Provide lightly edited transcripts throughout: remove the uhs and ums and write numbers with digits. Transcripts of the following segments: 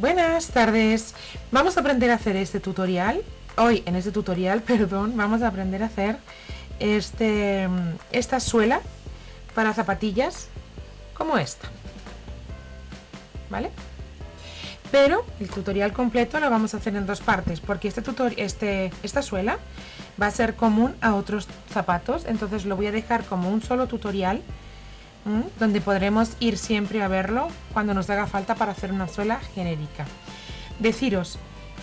Buenas tardes. Vamos a aprender a hacer este tutorial. Hoy en este tutorial, perdón, vamos a aprender a hacer esta suela para zapatillas como esta, ¿vale? Pero el tutorial completo lo vamos a hacer en dos partes, porque esta suela va a ser común a otros zapatos, entonces lo voy a dejar como un solo tutorial, donde podremos ir siempre a verlo cuando nos haga falta para hacer una suela genérica. Deciros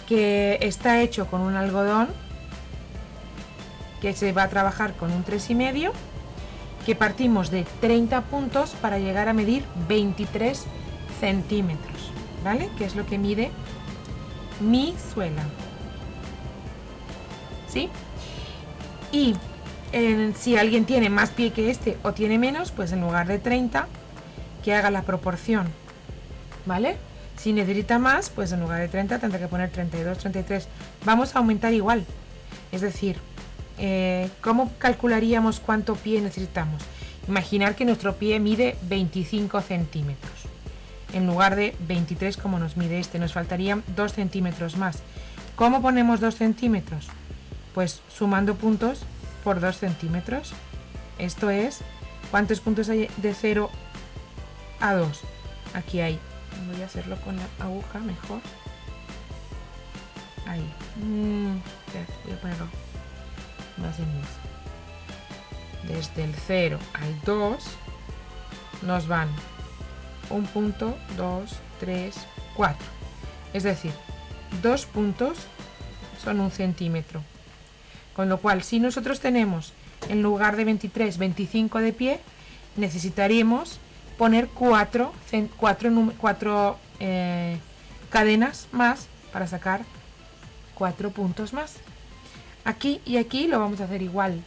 que está hecho con un algodón que se va a trabajar con un 3,5, que partimos de 30 puntos para llegar a medir 23 centímetros, ¿vale? Que es lo que mide mi suela, ¿sí? Y si alguien tiene más pie que este o tiene menos, pues en lugar de 30 que haga la proporción, ¿vale? Si necesita más, pues en lugar de 30 tendrá que poner 32, 33. Vamos a aumentar igual, es decir, ¿cómo calcularíamos cuánto pie necesitamos? Imaginar que nuestro pie mide 25 centímetros en lugar de 23 como nos mide este, nos faltarían 2 centímetros más. ¿Cómo ponemos 2 centímetros? Pues sumando puntos por 2 centímetros. Esto es, ¿cuántos puntos hay de 0 a 2? Aquí hay, voy a hacerlo con la aguja mejor. Ahí. Voy a ponerlo más en luz. Desde el 0 al 2 nos van 1 punto, 2, 3, 4. Es decir, 2 puntos son 1 centímetro. Con lo cual, si nosotros tenemos en lugar de 23, 25 de pie, necesitaríamos poner 4 cadenas más para sacar 4 puntos más. Aquí y aquí lo vamos a hacer igual,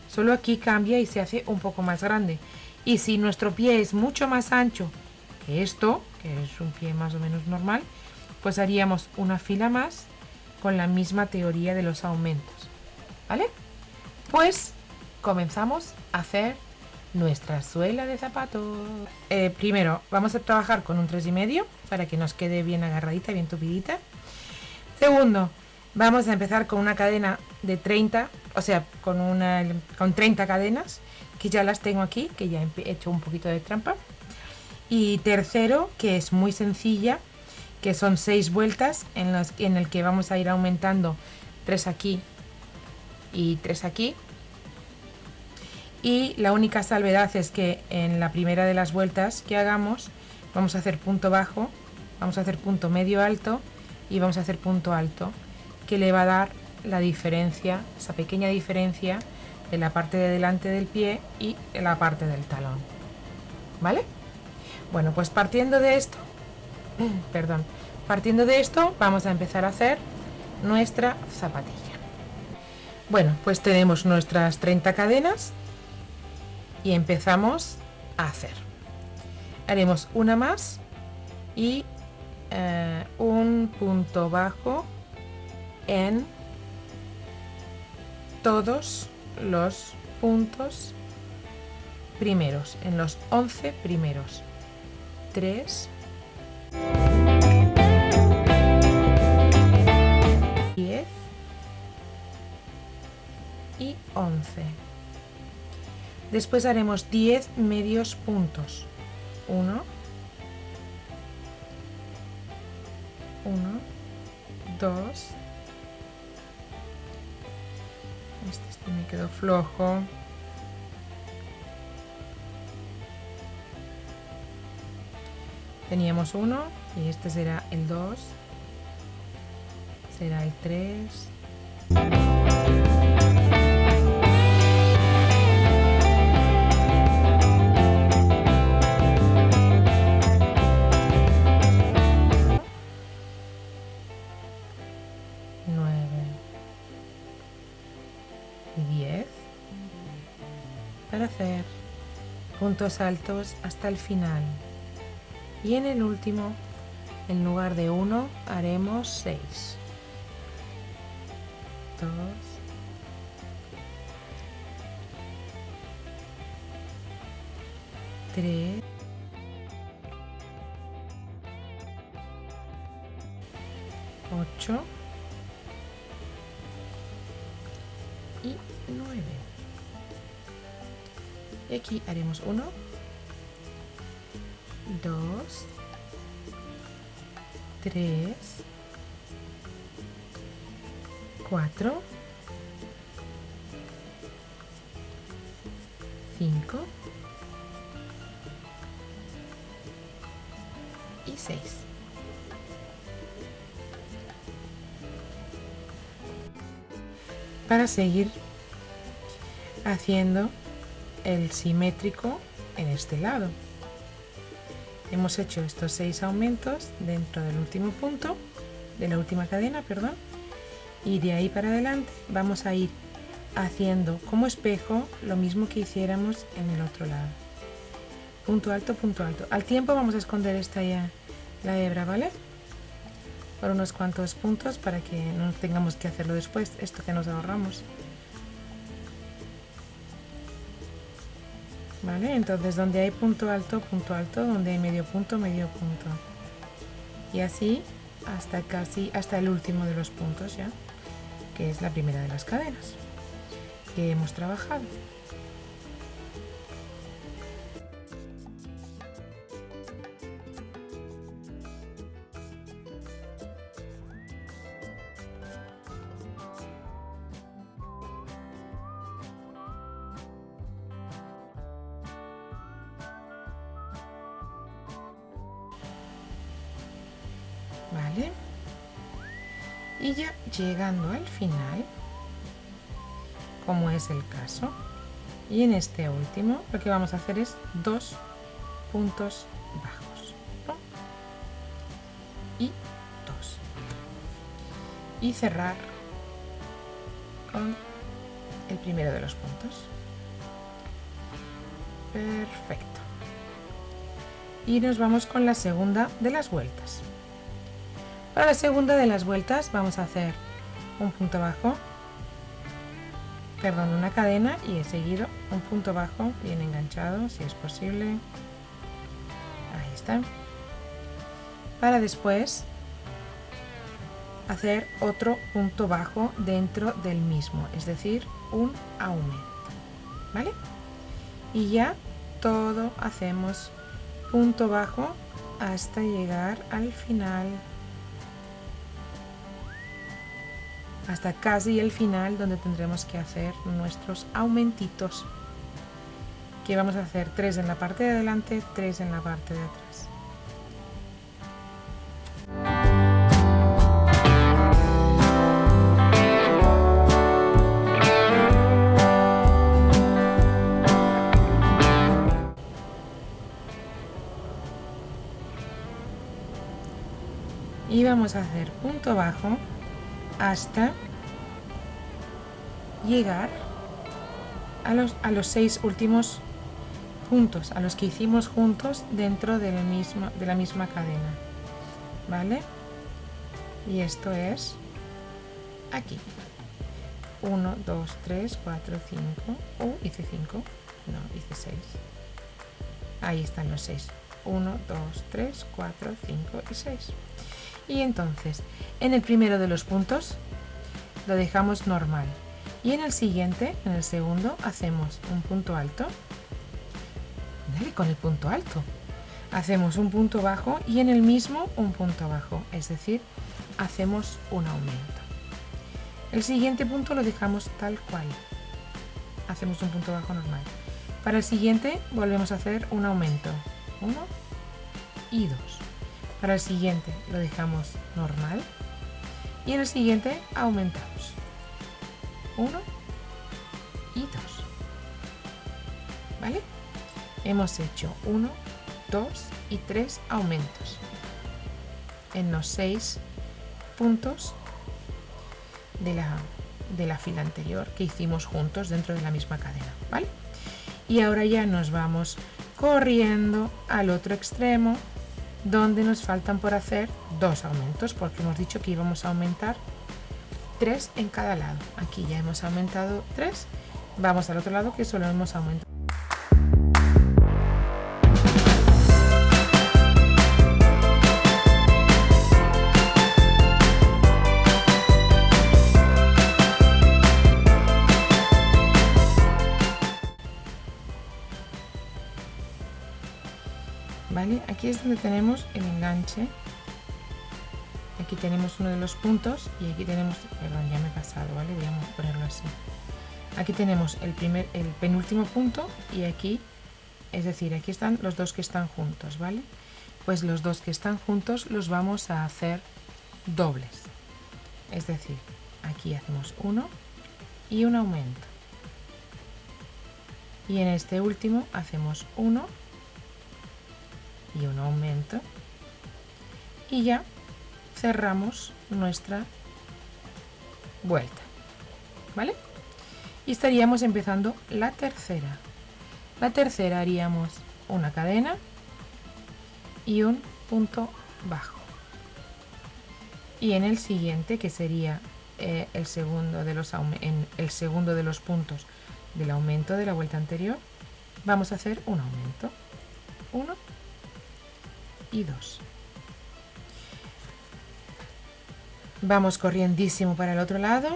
solo aquí cambia y se hace un poco más grande. Y si nuestro pie es mucho más ancho que esto, que es un pie más o menos normal, pues haríamos una fila más con la misma teoría de los aumentos, ¿vale? Pues comenzamos a hacer nuestra suela de zapatos. Primero vamos a trabajar con un 3,5 para que nos quede bien agarradita, bien tupidita. Segundo, vamos a empezar con una cadena de 30, o sea, con 30 cadenas, que ya las tengo aquí, que ya he hecho un poquito de trampa. Y tercero, que es muy sencilla, que son 6 vueltas en el que vamos a ir aumentando 3 aquí y 3 aquí. Y la única salvedad es que en la primera de las vueltas que hagamos vamos a hacer punto bajo, vamos a hacer punto medio alto y vamos a hacer punto alto, que le va a dar la diferencia, esa pequeña diferencia de la parte de delante del pie y de la parte del talón, ¿vale? Bueno, pues partiendo de esto vamos a empezar a hacer nuestra zapatilla. Bueno, pues tenemos nuestras 30 cadenas y empezamos a hacer. Haremos una más y un punto bajo en todos los puntos primeros, en los 11 primeros. 3, 10 y 11. Después haremos 10 medios puntos. 1, 2. Este me quedó flojo. Teníamos 1 y este será el 2, será el 3, 9 y 10 para hacer puntos altos hasta el final. Y en el último, en lugar de 1, haremos 6. 2, 3, 8 y 9. Y aquí haremos 1, 2, 3, 4, 5 y 6. Para seguir haciendo el simétrico en este lado, hemos hecho estos 6 aumentos dentro del último punto, de la última cadena, perdón, y de ahí para adelante vamos a ir haciendo como espejo lo mismo que hiciéramos en el otro lado. Punto alto, punto alto. Al tiempo vamos a esconder esta ya la hebra, ¿vale? Por unos cuantos puntos para que no tengamos que hacerlo después, esto que nos ahorramos. ¿Vale? Entonces donde hay punto alto, donde hay medio punto. Y así hasta el último de los puntos ya, que es la primera de las cadenas que hemos trabajado. ¿Vale? Y ya llegando al final, como es el caso, y en este último lo que vamos a hacer es 2 puntos bajos, ¿no? Y 2, y cerrar con el primero de los puntos. Perfecto. Y nos vamos con la segunda de las vueltas. Para la segunda de las vueltas vamos a hacer un punto bajo, perdón, una cadena, y he seguido un punto bajo bien enganchado, si es posible. Ahí está. Para después hacer otro punto bajo dentro del mismo, es decir, un aumento, ¿vale? Y ya todo hacemos punto bajo hasta llegar al final, hasta casi el final, donde tendremos que hacer nuestros aumentitos, que vamos a hacer 3 en la parte de adelante, 3 en la parte de atrás. Y vamos a hacer punto bajo hasta llegar a los 6 últimos puntos, a los que hicimos juntos dentro de la misma cadena, ¿vale? Y esto es aquí. 1, 2, 3, 4, 5. Hice 5. No, hice 6. Ahí están los 6. 1, 2, 3, 4, 5 y 6. Y entonces, en el primero de los puntos lo dejamos normal. Y en el siguiente, en el segundo, hacemos un punto alto. Dale con el punto alto. Hacemos un punto bajo y en el mismo un punto bajo. Es decir, hacemos un aumento. El siguiente punto lo dejamos tal cual. Hacemos un punto bajo normal. Para el siguiente volvemos a hacer un aumento. 1 y 2. Para el siguiente lo dejamos normal y en el siguiente aumentamos. 1 y 2. ¿Vale? Hemos hecho 1, 2 y 3 aumentos en los 6 puntos de la fila anterior que hicimos juntos dentro de la misma cadena, ¿vale? Y ahora ya nos vamos corriendo al otro extremo, donde nos faltan por hacer 2 aumentos, porque hemos dicho que íbamos a aumentar 3 en cada lado. Aquí ya hemos aumentado 3, vamos al otro lado que solo hemos aumentado. ¿vale? Aquí es donde tenemos el enganche. Aquí tenemos uno de los puntos y aquí tenemos, perdón, ya me he pasado, ¿vale? Voy a ponerlo así. Aquí tenemos el penúltimo punto y aquí, es decir, aquí están los dos que están juntos, ¿vale? Pues los dos que están juntos los vamos a hacer dobles. Es decir, aquí hacemos uno y un aumento. Y en este último hacemos uno y un aumento. Y ya cerramos nuestra vuelta, ¿vale? Y estaríamos empezando la tercera. La tercera haríamos una cadena y un punto bajo. Y en el siguiente, que sería el segundo de los puntos del aumento de la vuelta anterior, vamos a hacer un aumento. 1 y 2. Vamos corriendísimo para el otro lado.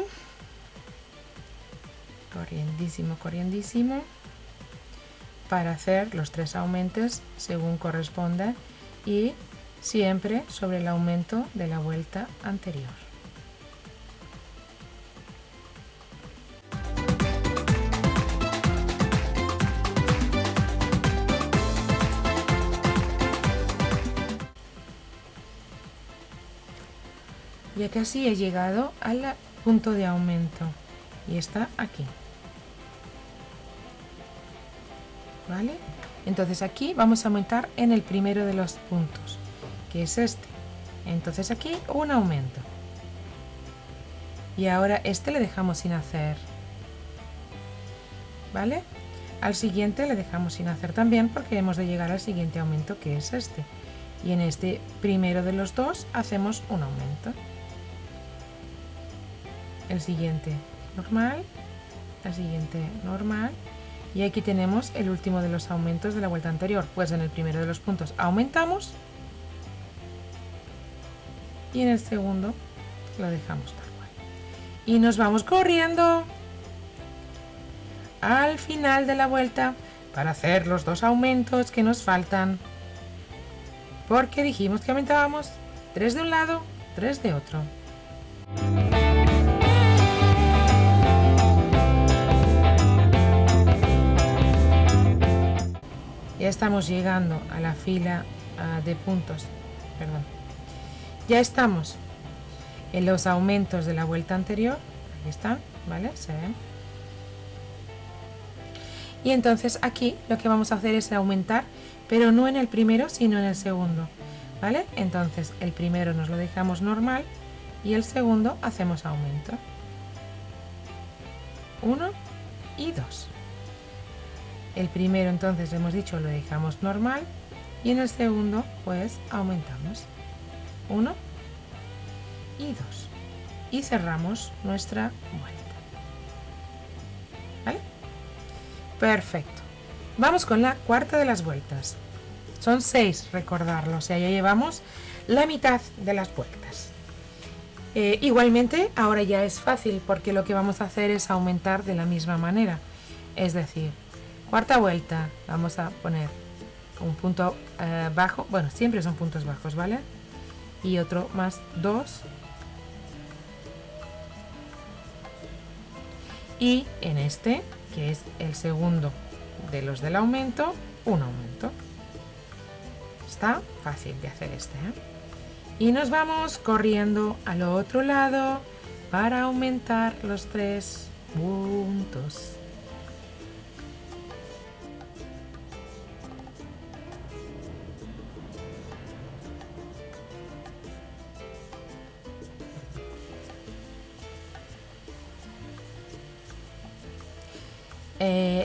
Corriendísimo, corriendísimo. Para hacer los 3 aumentos según corresponda y siempre sobre el aumento de la vuelta anterior. Ya casi he llegado al punto de aumento y está aquí, ¿vale? Entonces aquí vamos a aumentar en el primero de los puntos, que es este. Entonces aquí un aumento y ahora este le dejamos sin hacer, ¿vale? Al siguiente le dejamos sin hacer también porque hemos de llegar al siguiente aumento, que es este, y en este primero de los dos hacemos un aumento. El siguiente normal, el siguiente normal, y aquí tenemos el último de los aumentos de la vuelta anterior. Pues en el primero de los puntos aumentamos y en el segundo lo dejamos tal cual. Y nos vamos corriendo al final de la vuelta para hacer los 2 aumentos que nos faltan, porque dijimos que aumentábamos 3 de un lado, 3 de otro. Ya estamos llegando a la fila de puntos, perdón. Ya estamos en los aumentos de la vuelta anterior, aquí están, ¿vale? Se ven. Y entonces aquí lo que vamos a hacer es aumentar, pero no en el primero, sino en el segundo, ¿vale? Entonces el primero nos lo dejamos normal y el segundo hacemos aumento. 1 y 2. El primero, entonces, hemos dicho, lo dejamos normal y en el segundo, pues, aumentamos 1 y 2 y cerramos nuestra vuelta, ¿vale? Perfecto. Vamos con la cuarta de las vueltas. Son 6, recordarlo, o sea, ya llevamos la mitad de las vueltas. Igualmente, ahora ya es fácil porque lo que vamos a hacer es aumentar de la misma manera, es decir, cuarta vuelta, vamos a poner un punto bajo, bueno, siempre son puntos bajos, ¿vale? Y otro más 2. Y en este, que es el segundo de los del aumento, un aumento. Está fácil de hacer este, ¿eh? Y nos vamos corriendo al otro lado para aumentar los 3 puntos.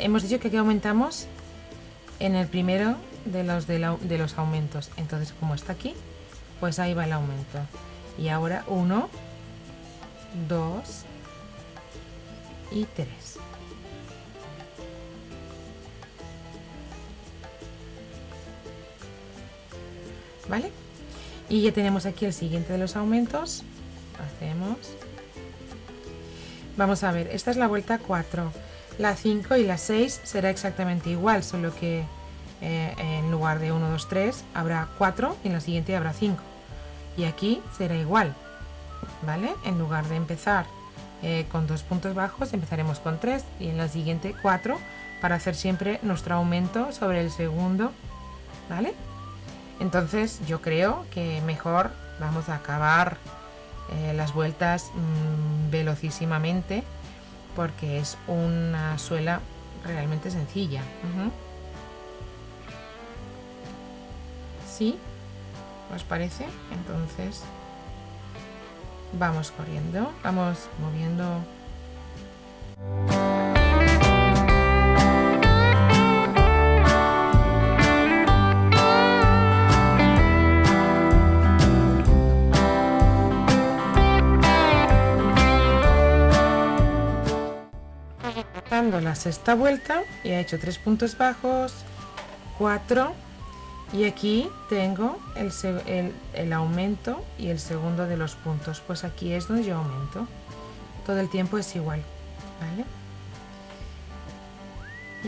Hemos dicho que aquí aumentamos en el primero de los aumentos. Entonces, como está aquí, pues ahí va el aumento. Y ahora 1, 2 y 3. ¿Vale? Y ya tenemos aquí el siguiente de los aumentos. Hacemos. Vamos a ver, esta es la vuelta 4. La 5 y la 6 será exactamente igual, solo que en lugar de 1, 2, 3 habrá 4 y en la siguiente habrá 5. Y aquí será igual, ¿vale? En lugar de empezar con 2 puntos bajos, empezaremos con 3 y en la siguiente 4 para hacer siempre nuestro aumento sobre el segundo, ¿vale? Entonces yo creo que mejor vamos a acabar las vueltas velocísimamente, porque es una suela realmente sencilla. ¿Sí? ¿Os parece? Entonces vamos corriendo, vamos moviendo. Dando la sexta vuelta y he hecho 3 puntos bajos, 4, y aquí tengo el aumento y el segundo de los puntos, pues aquí es donde yo aumento. Todo el tiempo es igual, ¿vale?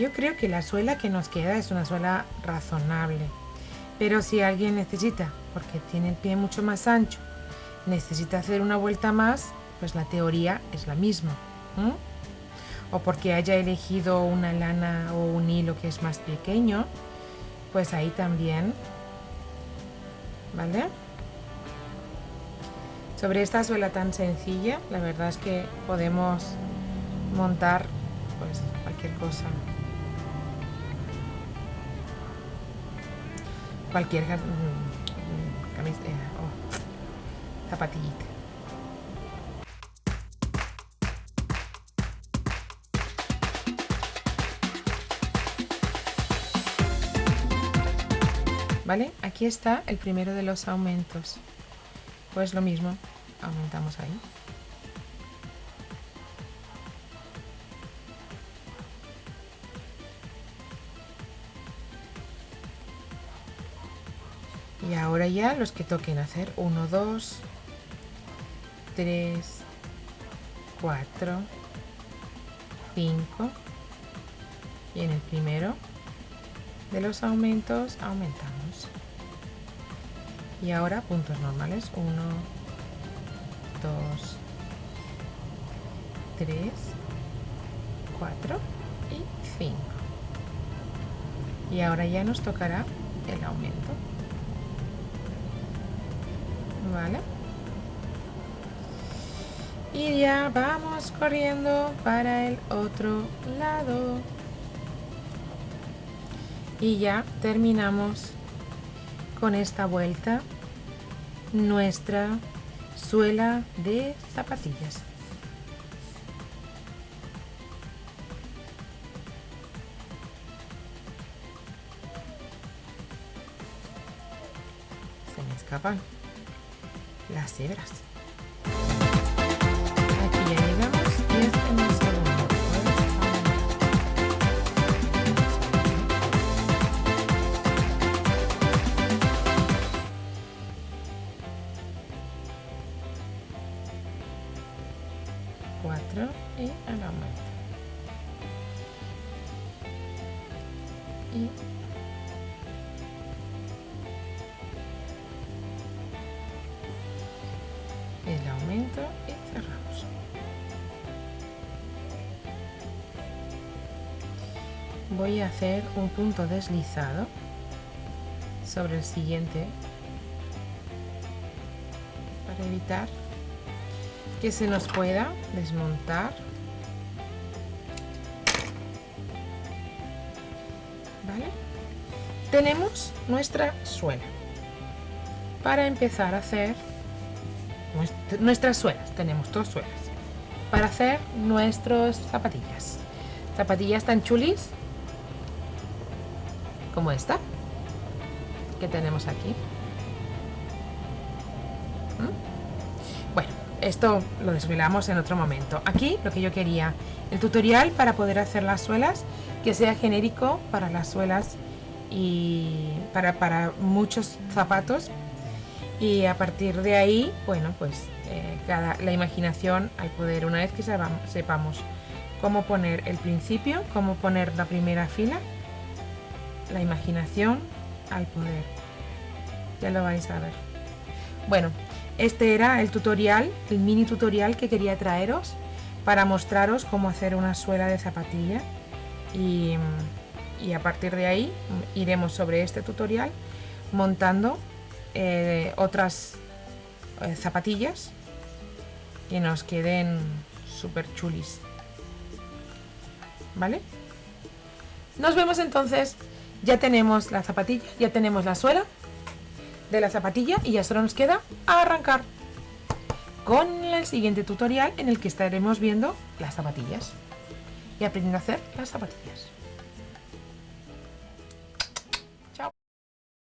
Yo creo que la suela que nos queda es una suela razonable, pero si alguien necesita, porque tiene el pie mucho más ancho, necesita hacer una vuelta más, pues la teoría es la misma. O porque haya elegido una lana o un hilo que es más pequeño, pues ahí también, ¿vale? Sobre esta suela tan sencilla, la verdad es que podemos montar pues cualquier cosa, cualquier zapatillita. ¿Vale? Aquí está el primero de los aumentos. Pues lo mismo, aumentamos ahí. Y ahora ya los que toquen hacer 1, 2, 3, 4, 5 y en el primero de los aumentos aumentamos. Y ahora puntos normales, 1, 2, 3, 4 y 5. Y ahora ya nos tocará el aumento. ¿Vale? Y ya vamos corriendo para el otro lado. Y ya terminamos con esta vuelta nuestra suela de zapatillas. Se me escapan las hebras. Aquí ya llegamos y este es el segundo. Y el aumento. Y el aumento y cerramos. Voy a hacer un punto deslizado sobre el siguiente para evitar que se nos pueda desmontar. ¿Vale? Tenemos nuestra suela. Para empezar a hacer nuestras suelas, tenemos 2 suelas. Para hacer nuestras zapatillas. Zapatillas tan chulis como esta que tenemos aquí. Bueno, esto lo desvelamos en otro momento. Aquí lo que yo quería, el tutorial para poder hacer las suelas, que sea genérico para las suelas y para muchos zapatos, y a partir de ahí, bueno, pues la imaginación, al poder, una vez que sepamos cómo poner el principio, cómo poner la primera fila, la imaginación al poder. Ya lo vais a ver. Bueno, este era el tutorial, el mini tutorial que quería traeros para mostraros cómo hacer una suela de zapatilla y a partir de ahí iremos sobre este tutorial montando otras zapatillas que nos queden súper chulis, ¿vale? Nos vemos entonces. Ya tenemos la zapatilla, ya tenemos la suela de la zapatilla y ya solo nos queda arrancar con el siguiente tutorial en el que estaremos viendo las zapatillas y aprendiendo a hacer las zapatillas.